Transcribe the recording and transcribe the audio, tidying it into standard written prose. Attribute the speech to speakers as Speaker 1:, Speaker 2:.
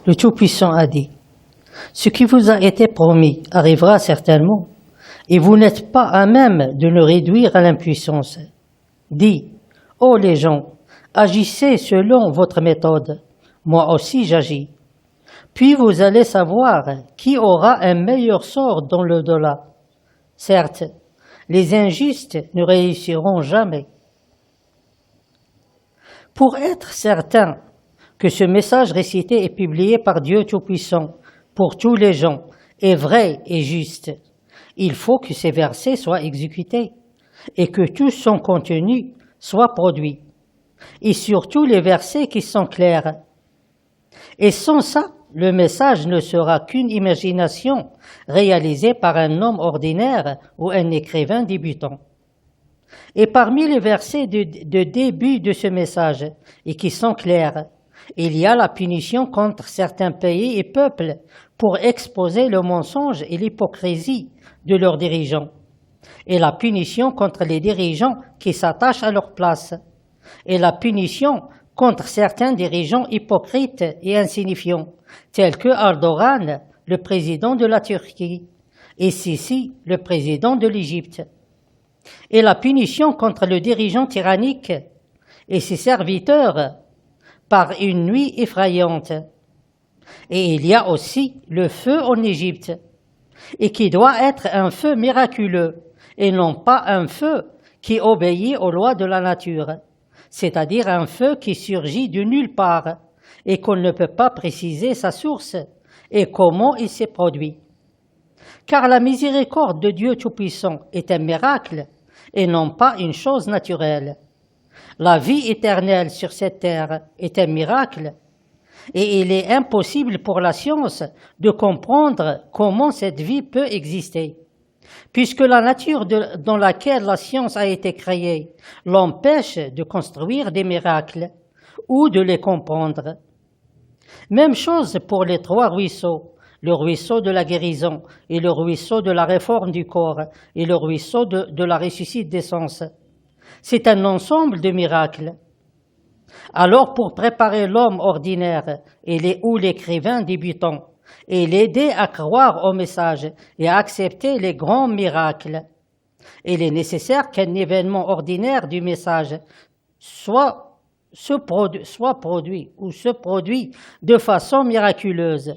Speaker 1: Le Tout-Puissant a dit, « Ce qui vous a été promis arrivera certainement, et vous n'êtes pas à même de le réduire à l'impuissance. Dis, ô les gens, agissez selon votre méthode, moi aussi j'agis. Puis vous allez savoir qui aura un meilleur sort dans l'au-delà. Certes, les injustes ne réussiront jamais. » Pour être certain que ce message récité et publié par Dieu Tout-Puissant pour tous les gens est vrai et juste, il faut que ces versets soient exécutés et que tout son contenu soit produit, et surtout les versets qui sont clairs. Et sans ça, le message ne sera qu'une imagination réalisée par un homme ordinaire ou un écrivain débutant. Et parmi les versets de début de ce message, et qui sont clairs, il y a la punition contre certains pays et peuples pour exposer le mensonge et l'hypocrisie de leurs dirigeants, et la punition contre les dirigeants qui s'attachent à leur place, et la punition contre certains dirigeants hypocrites et insignifiants, tels que Erdogan, le président de la Turquie, et Sisi, le président de l'Égypte, et la punition contre le dirigeant tyrannique et ses serviteurs par une nuit effrayante. Et il y a aussi le feu en Égypte, et qui doit être un feu miraculeux, et non pas un feu qui obéit aux lois de la nature, c'est-à-dire un feu qui surgit de nulle part, et qu'on ne peut pas préciser sa source et comment il s'est produit. Car la miséricorde de Dieu Tout-Puissant est un miracle et non pas une chose naturelle. La vie éternelle sur cette terre est un miracle et il est impossible pour la science de comprendre comment cette vie peut exister, puisque la nature dans laquelle la science a été créée l'empêche de construire des miracles ou de les comprendre. Même chose pour les trois ruisseaux, le ruisseau de la guérison et le ruisseau de la réforme du corps et le ruisseau de la ressuscite des sens. C'est un ensemble de miracles. Alors pour préparer l'homme ordinaire ou l'écrivain débutant et l'aider à croire au message et à accepter les grands miracles, il est nécessaire qu'un événement ordinaire du message soit produit de façon miraculeuse.